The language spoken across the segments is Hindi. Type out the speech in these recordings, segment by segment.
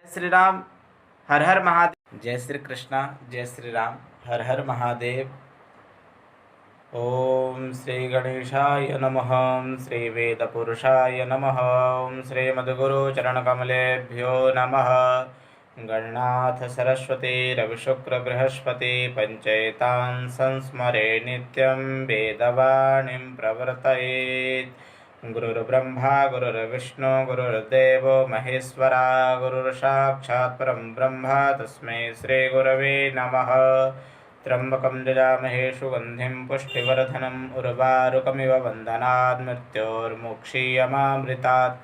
श्री राम, हर हर महादेव। जय श्री कृष्णा, जय श्री राम, हर हर महादेव। ओम श्री गणेशाय नमः, श्री वेदपुरुषाय नमः, श्री मद्गुरु चरणकमलेभ्यो नमः। गणनाथ सरस्वती रविशुक्र बृहस्पति पंचैतां संस्मरे नित्यं वेदवाणीं प्रवर्तयेत्। गुरुर्ब्रह्मा गुरुर्विष्णु गुरुर्देवो महेश्वरा, गुरुर्साक्षात् परं ब्रह्म तस्मै श्रीगुरवे नमः। त्र्यम्बकं यजामहे सुगन्धिं पुष्टिवर्धनम् उर्वारुकमिव बन्धनात् मृत्योर्मुक्षीयमामृतात्।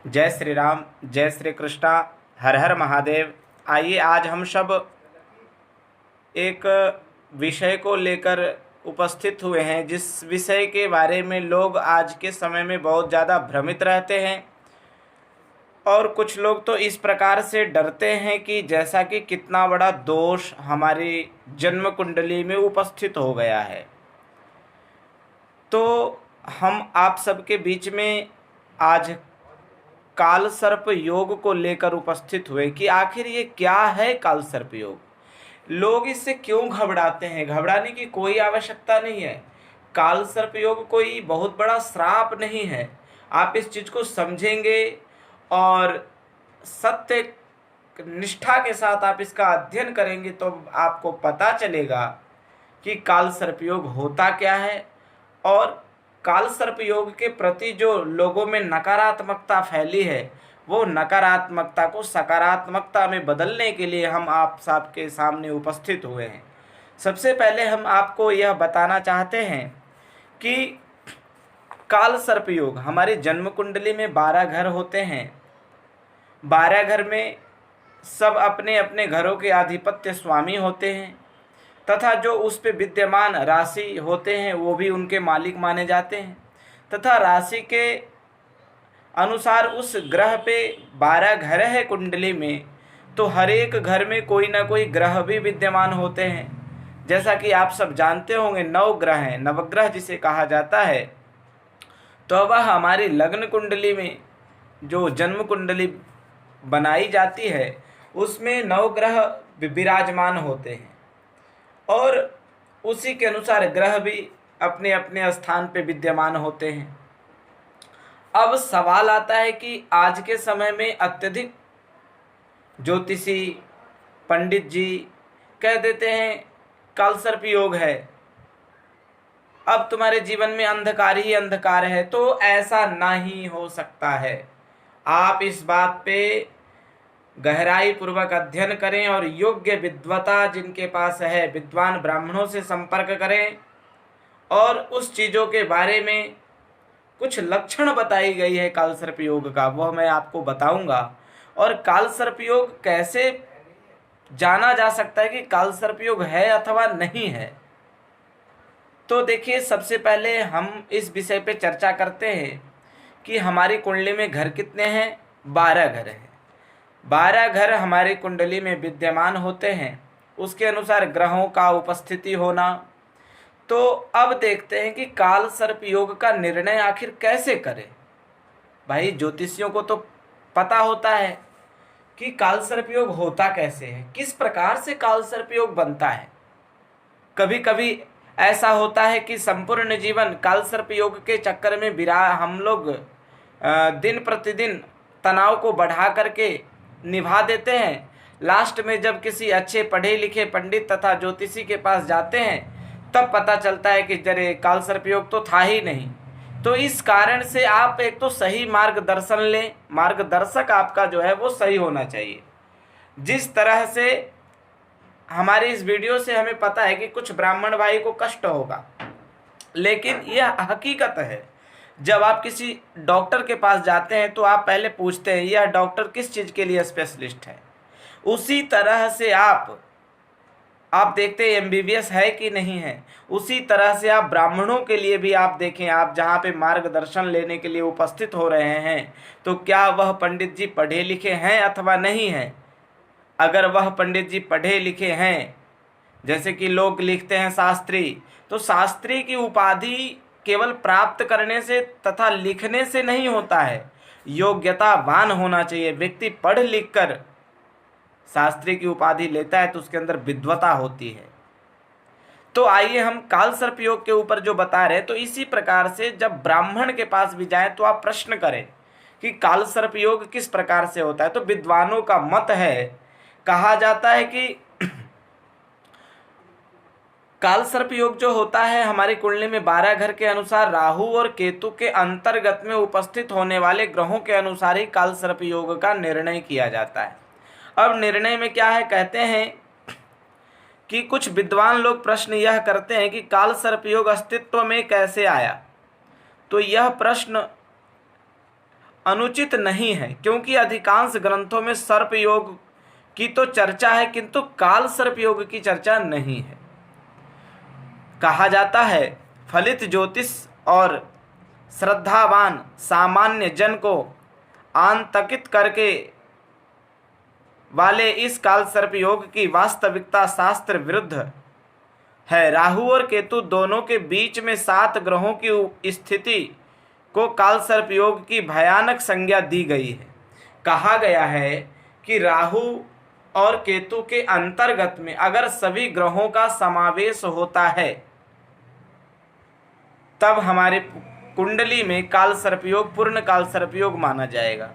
जय श्री राम, जय श्री कृष्णा, हर हर महादेव। आइए आज हम सब एक विषय को लेकर उपस्थित हुए हैं, जिस विषय के बारे में लोग आज के समय में बहुत ज़्यादा भ्रमित रहते हैं और कुछ लोग तो इस प्रकार से डरते हैं कि जैसा कि कितना बड़ा दोष हमारी जन्म कुंडली में उपस्थित हो गया है। तो हम आप सबके बीच में आज काल सर्प योग को लेकर उपस्थित हुए कि आखिर ये क्या है काल सर्प योग, लोग इससे क्यों घबराते हैं। घबराने की कोई आवश्यकता नहीं है। काल सर्प योग कोई बहुत बड़ा श्राप नहीं है। आप इस चीज़ को समझेंगे और सत्य निष्ठा के साथ आप इसका अध्ययन करेंगे तो आपको पता चलेगा कि काल सर्प योग होता क्या है। और काल सर्प योग के प्रति जो लोगों में नकारात्मकता फैली है, वो नकारात्मकता को सकारात्मकता में बदलने के लिए हम आप सबके सामने उपस्थित हुए हैं। सबसे पहले हम आपको यह बताना चाहते हैं कि काल सर्प योग, हमारी जन्म कुंडली में 12 घर होते हैं। 12 घर में सब अपने अपने घरों के आधिपत्य स्वामी होते हैं तथा जो उस पे विद्यमान राशि होते हैं वो भी उनके मालिक माने जाते हैं। तथा राशि के अनुसार उस ग्रह पे 12 घर है कुंडली में, तो हर एक घर में कोई ना कोई ग्रह भी विद्यमान होते हैं। जैसा कि आप सब जानते होंगे 9 ग्रह हैं, नवग्रह जिसे कहा जाता है। तो वह हमारी लग्न कुंडली में जो जन्म कुंडली बनाई जाती है उसमें 9 ग्रह विराजमान होते हैं और उसी के अनुसार ग्रह भी अपने अपने स्थान पे विद्यमान होते हैं। अब सवाल आता है कि आज के समय में अत्यधिक ज्योतिषी पंडित जी कह देते हैं काल सर्प योग है, अब तुम्हारे जीवन में अंधकार ही अंधकार है। तो ऐसा नहीं हो सकता है। आप इस बात पे गहराई पूर्वक अध्ययन करें और योग्य विद्वता जिनके पास है, विद्वान ब्राह्मणों से संपर्क करें और उस चीज़ों के बारे में कुछ लक्षण बताई गई है काल सर्प योग का, वह मैं आपको बताऊंगा। और काल सर्प योग कैसे जाना जा सकता है कि काल सर्प योग है अथवा नहीं है। तो देखिए, सबसे पहले हम इस विषय पे चर्चा करते हैं कि हमारी कुंडली में घर कितने हैं। 12 घर हैं। 12 घर हमारी कुंडली में विद्यमान होते हैं, उसके अनुसार ग्रहों का उपस्थिति होना। तो अब देखते हैं कि काल सर्प योग का निर्णय आखिर कैसे करें। भाई, ज्योतिषियों को तो पता होता है कि काल सर्प योग होता कैसे है, किस प्रकार से काल सर्प योग बनता है। कभी कभी ऐसा होता है कि संपूर्ण जीवन काल सर्प योग के चक्कर में हम लोग दिन प्रतिदिन तनाव को बढ़ा करके निभा देते हैं। लास्ट में जब किसी अच्छे पढ़े लिखे पंडित तथा ज्योतिषी के पास जाते हैं तब पता चलता है कि जरे काल सर्प योग तो था ही नहीं। तो इस कारण से आप एक तो सही मार्गदर्शन लें। मार्गदर्शक आपका जो है वो सही होना चाहिए। जिस तरह से हमारी इस वीडियो से हमें पता है कि कुछ ब्राह्मण भाई को कष्ट होगा, लेकिन यह हकीकत है। जब आप किसी डॉक्टर के पास जाते हैं तो आप पहले पूछते हैं यह डॉक्टर किस चीज़ के लिए स्पेशलिस्ट है। उसी तरह से आप देखते हैं एमबीबीएस है कि नहीं है। उसी तरह से आप ब्राह्मणों के लिए भी आप देखें, आप जहाँ पे मार्गदर्शन लेने के लिए उपस्थित हो रहे हैं तो क्या वह पंडित जी पढ़े लिखे हैं अथवा नहीं हैं। अगर वह पंडित जी पढ़े लिखे हैं, जैसे कि लोग लिखते हैं शास्त्री, तो शास्त्री की उपाधि केवल प्राप्त करने से तथा लिखने से नहीं होता है, योग्यतावान होना चाहिए। व्यक्ति पढ़ लिख कर शास्त्री की उपाधि लेता है तो उसके अंदर विद्वता होती है। तो आइए हम काल सर्प योग के ऊपर जो बता रहे हैं, तो इसी प्रकार से जब ब्राह्मण के पास भी जाए तो आप प्रश्न करें कि काल सर्प योग किस प्रकार से होता है। तो विद्वानों का मत है, कहा जाता है कि काल सर्प योग जो होता है हमारी कुंडली में 12 घर के अनुसार राहु और केतु के अंतर्गत में उपस्थित होने वाले ग्रहों के अनुसार ही काल सर्प योग का निर्णय किया जाता है। अब निर्णय में क्या है, कहते हैं कि कुछ विद्वान लोग प्रश्न यह करते हैं कि काल सर्प योग अस्तित्व में कैसे आया। तो यह प्रश्न अनुचित नहीं है, क्योंकि अधिकांश ग्रंथों में सर्प योग की तो चर्चा है किंतु काल सर्प योग की चर्चा नहीं है। कहा जाता है फलित ज्योतिष और श्रद्धावान सामान्य जन को आंतकित करके वाले इस काल सर्प योग की वास्तविकता शास्त्र विरुद्ध है। राहु और केतु दोनों के बीच में 7 ग्रहों की स्थिति को काल सर्प योग की भयानक संज्ञा दी गई है। कहा गया है कि राहु और केतु के अंतर्गत में अगर सभी ग्रहों का समावेश होता है तब हमारे कुंडली में काल सर्प योग पूर्ण काल सर्प योग माना जाएगा।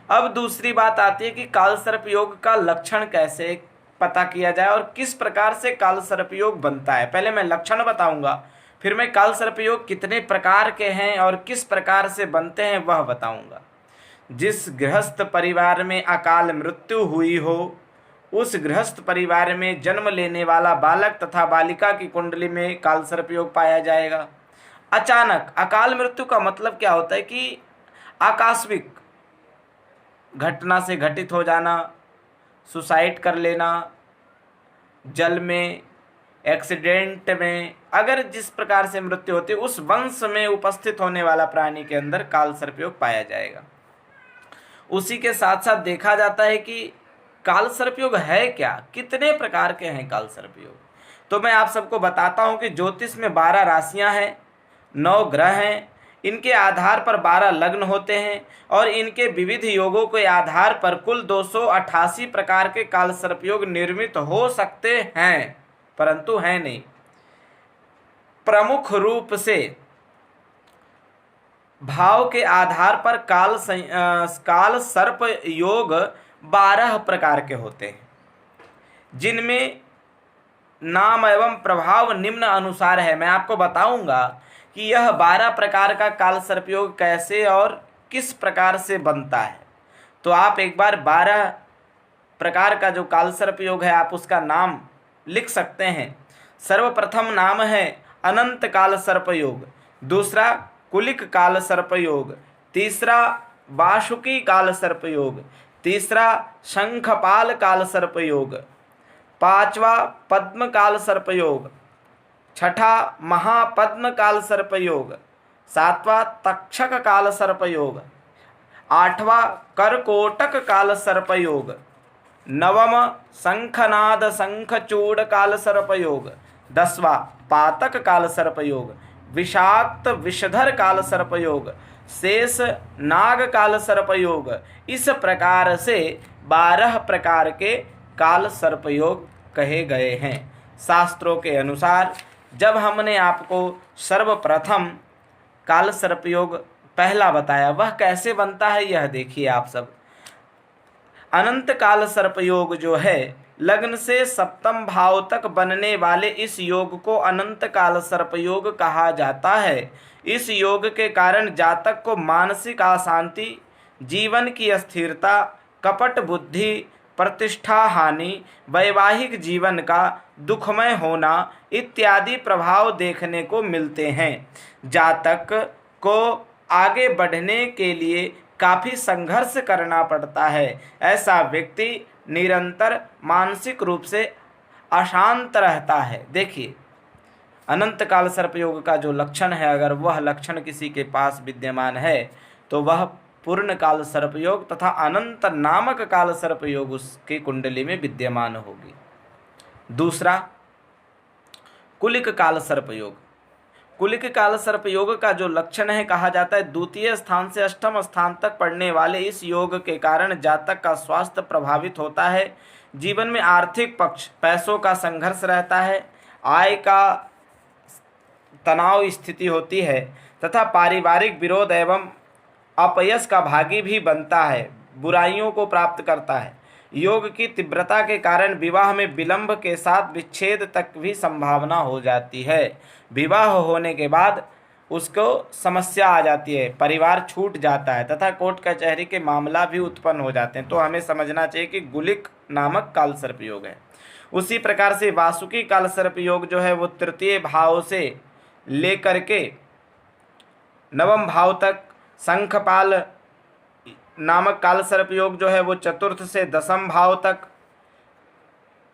अब दूसरी बात आती है कि काल सर्प योग का लक्षण कैसे पता किया जाए और किस प्रकार से काल सर्प योग बनता है। पहले मैं लक्षण बताऊंगा, फिर मैं काल सर्प योग कितने प्रकार के हैं और किस प्रकार से बनते हैं वह बताऊंगा। जिस गृहस्थ परिवार में अकाल मृत्यु हुई हो उस गृहस्थ परिवार में जन्म लेने वाला बालक तथा बालिका की कुंडली में काल सर्प योग पाया जाएगा। अचानक अकाल मृत्यु का मतलब क्या होता है कि आकस्मिक घटना से घटित हो जाना, सुसाइड कर लेना, जल में, एक्सीडेंट में, अगर जिस प्रकार से मृत्यु होती है उस वंश में उपस्थित होने वाला प्राणी के अंदर काल सर्प योग पाया जाएगा। उसी के साथ साथ देखा जाता है कि काल सर्प योग है क्या, कितने प्रकार के हैं काल सर्प योग। तो मैं आप सबको बताता हूं कि ज्योतिष में 12 राशियां हैं, 9 ग्रह हैं, इनके आधार पर 12 लग्न होते हैं और इनके विविध योगों के आधार पर कुल 288 प्रकार के काल सर्प योग निर्मित हो सकते हैं, परंतु हैं नहीं। प्रमुख रूप से भाव के आधार पर काल सर्प योग 12 प्रकार के होते हैं, जिनमें नाम एवं प्रभाव निम्न अनुसार है। मैं आपको बताऊंगा कि यह 12 प्रकार का काल सर्प योग कैसे और किस प्रकार से बनता है। तो आप एक बार 12 प्रकार का जो काल सर्प योग है आप उसका नाम लिख सकते हैं। सर्वप्रथम नाम है अनंत काल सर्प योग, दूसरा कुलिक काल सर्प योग, तीसरा वासुकी काल सर्प योग, तीसरा शंखपाल काल सर्प योग, पांचवा पद्म काल सर्प योग, छठा महापद्म काल सर्प योग, सातवां तक्षक काल सर्प योग, आठवां करकोटक काल सर्प योग, नवम शंखनाद शंखचूड़ काल सर्प योग, 10वां पातक काल सर्प योग, विषाक्त विषधर काल सर्प योग, शेष नाग काल सर्प योग। इस प्रकार से 12 प्रकार के काल सर्प योग कहे गए हैं शास्त्रों के अनुसार। जब हमने आपको सर्वप्रथम काल सर्प योग पहला बताया, वह कैसे बनता है यह देखिए आप सब। अनंत काल सर्प योग जो है लग्न से सप्तम भाव तक बनने वाले इस योग को अनंत काल सर्प योग कहा जाता है। इस योग के कारण जातक को मानसिक अशांति, जीवन की अस्थिरता, कपट बुद्धि, प्रतिष्ठा हानि, वैवाहिक जीवन का दुखमय होना इत्यादि प्रभाव देखने को मिलते हैं। जातक को आगे बढ़ने के लिए काफ़ी संघर्ष करना पड़ता है। ऐसा व्यक्ति निरंतर मानसिक रूप से अशांत रहता है। देखिए अनंत काल सर्प योग का जो लक्षण है, अगर वह लक्षण किसी के पास विद्यमान है तो वह पूर्ण काल सर्प योग तथा अनंत नामक काल सर्प योग उसकी कुंडली में विद्यमान होगी। दूसरा कुलिक काल सर्प योग। कुलिक काल सर्प योग का जो लक्षण है, कहा जाता है द्वितीय स्थान से अष्टम स्थान तक पड़ने वाले इस योग के कारण जातक का स्वास्थ्य प्रभावित होता है। जीवन में आर्थिक पक्ष, पैसों का संघर्ष रहता है, आय का तनाव स्थिति होती है तथा पारिवारिक विरोध एवं अपयश का भागी भी बनता है, बुराइयों को प्राप्त करता है। योग की तीव्रता के कारण विवाह में विलंब के साथ विच्छेद तक भी संभावना हो जाती है। विवाह होने के बाद उसको समस्या आ जाती है, परिवार छूट जाता है तथा कोर्ट कचहरी के मामला भी उत्पन्न हो जाते हैं। तो हमें समझना चाहिए कि गुलिक नामक काल सर्प योग है। उसी प्रकार से वासुकी काल सर्प योग जो है वो तृतीय भाव से लेकर के नवम भाव तक, शंखपाल नामक काल सर्प योग जो है वो चतुर्थ से दसम भाव तक,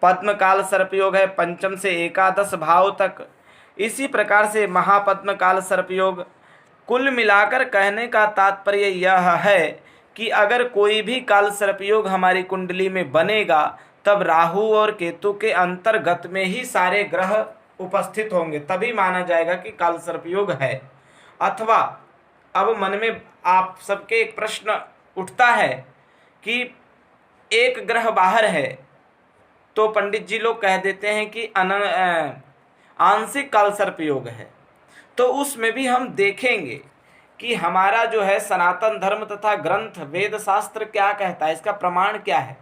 पद्म काल सर्प योग है पंचम से एकादश भाव तक। इसी प्रकार से महापद्म काल सर्प योग। कुल मिलाकर कहने का तात्पर्य यह है कि अगर कोई भी काल सर्प योग हमारी कुंडली में बनेगा तब राहु और केतु के अंतर्गत में ही सारे ग्रह उपस्थित होंगे, तभी माना जाएगा कि काल सर्प योग है। अथवा अब मन में आप सबके एक प्रश्न उठता है कि एक ग्रह बाहर है, तो पंडित जी लोग कह देते हैं कि आंशिक काल सर्प योग है। तो उसमें भी हम देखेंगे कि हमारा जो है सनातन धर्म तथा ग्रंथ वेद शास्त्र क्या कहता है, इसका प्रमाण क्या है।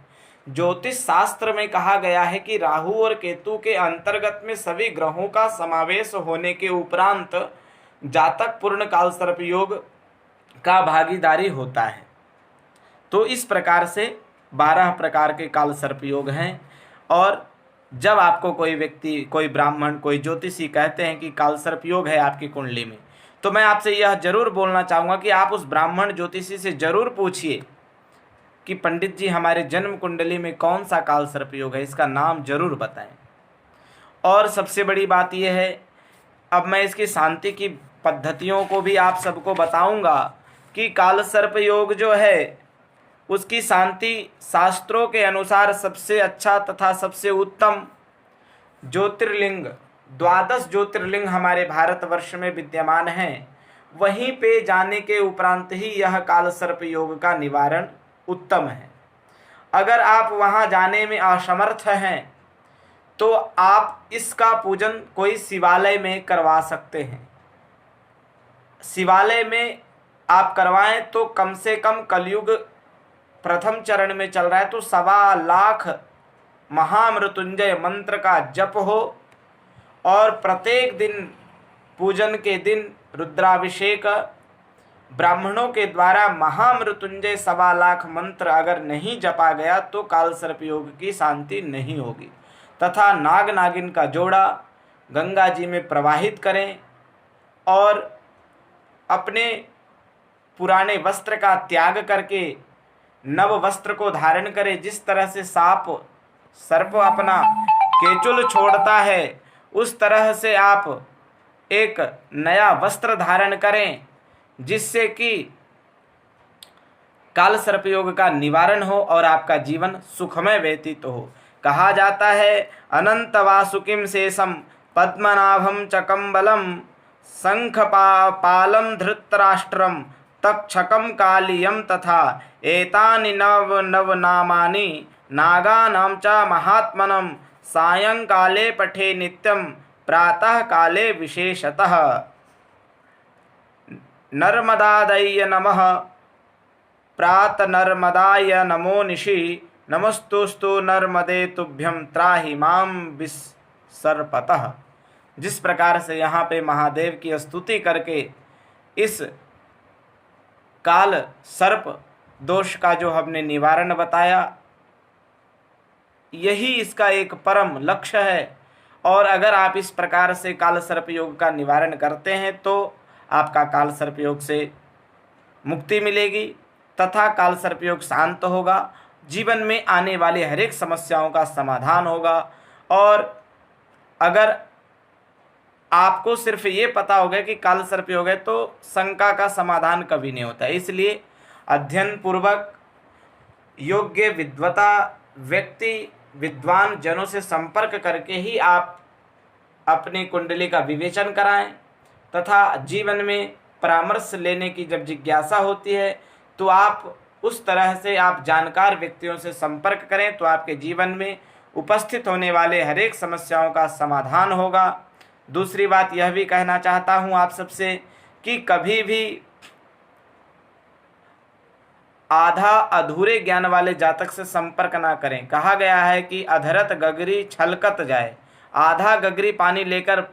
ज्योतिष शास्त्र में कहा गया है कि राहु और केतु के अंतर्गत में सभी ग्रहों का समावेश होने के उपरांत जातक पूर्ण काल सर्प योग का भागीदारी होता है। तो इस प्रकार से 12 प्रकार के काल सर्प योग हैं। और जब आपको कोई व्यक्ति, कोई ब्राह्मण, कोई ज्योतिषी कहते हैं कि काल सर्प योग है आपकी कुंडली में, तो मैं आपसे यह जरूर बोलना चाहूँगा कि आप उस ब्राह्मण ज्योतिषी से जरूर पूछिए कि पंडित जी हमारे जन्म कुंडली में कौन सा काल सर्प योग है, इसका नाम जरूर बताएं। और सबसे बड़ी बात यह है, अब मैं इसकी शांति की पद्धतियों को भी आप सबको बताऊंगा कि काल सर्प योग जो है उसकी शांति शास्त्रों के अनुसार सबसे अच्छा तथा सबसे उत्तम ज्योतिर्लिंग, 12 ज्योतिर्लिंग हमारे भारतवर्ष में विद्यमान हैं, वहीं पे जाने के उपरांत ही यह काल सर्प योग का निवारण उत्तम है। अगर आप वहां जाने में असमर्थ हैं तो आप इसका पूजन कोई शिवालय में करवा सकते हैं। शिवालय में आप करवाएं तो कम से कम कलयुग प्रथम चरण में चल रहा है, तो 1.25 लाख महामृत्युंजय मंत्र का जप हो और प्रत्येक दिन पूजन के दिन रुद्राभिषेक, ब्राह्मणों के द्वारा महामृत्युंजय 1.25 लाख मंत्र अगर नहीं जपा गया तो काल सर्प योग की शांति नहीं होगी। तथा नाग नागिन का जोड़ा गंगा जी में प्रवाहित करें और अपने पुराने वस्त्र का त्याग करके नव वस्त्र को धारण करें। जिस तरह से सर्प अपना केचुल छोड़ता है, उस तरह से आप एक नया वस्त्र धारण करें जिससे कि काल सर्प योग का निवारण हो और आपका जीवन सुखमय व्यतीत हो। कहा जाता है अनंत वासुकिम शेषम पद्मनाभम चकम्बलम शंखपालम धृतराष्ट्रम तक्षकम कालियम तथा एतानि नव नामानि नागानां च महात्मनं सायंकाले पठे नित्यं प्रातः काले विशेषतः। नर्मदादय नमः प्रात नर्मदाय नमो निशि नमस्तुस्तु नर्मदे तुभ्यं त्राहि मां विसर्पतः। जिस प्रकार से यहाँ पे महादेव की स्तुति करके इस काल सर्प दोष का जो हमने निवारण बताया, यही इसका एक परम लक्ष्य है। और अगर आप इस प्रकार से काल सर्प योग का निवारण करते हैं तो आपका काल सर्प योग से मुक्ति मिलेगी तथा काल सर्प योग शांत होगा, जीवन में आने वाली हर एक समस्याओं का समाधान होगा। और अगर आपको सिर्फ ये पता होगा कि काल सर्प योग है तो शंका का समाधान कभी नहीं होता। इसलिए अध्ययन पूर्वक योग्य विद्वता व्यक्ति, विद्वान जनों से संपर्क करके ही आप अपनी कुंडली का विवेचन कराएं तथा जीवन में परामर्श लेने की जब जिज्ञासा होती है तो आप उस तरह से आप जानकार व्यक्तियों से संपर्क करें तो आपके जीवन में उपस्थित होने वाले हर एक समस्याओं का समाधान होगा। दूसरी बात यह भी कहना चाहता हूँ आप सबसे कि कभी भी आधा अधूरे ज्ञान वाले जातक से संपर्क ना करें। कहा गया है कि अधरत गगरी छलकत जाए, आधा गगरी पानी लेकर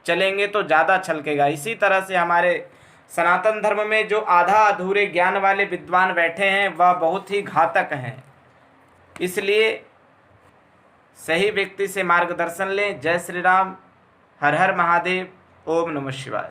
चलेंगे तो ज़्यादा छलकेगा। इसी तरह से हमारे सनातन धर्म में जो आधा अधूरे ज्ञान वाले विद्वान बैठे हैं वह बहुत ही घातक हैं। इसलिए सही व्यक्ति से मार्गदर्शन लें। जय श्री राम। हर हर महादेव। ओम नमः शिवाय।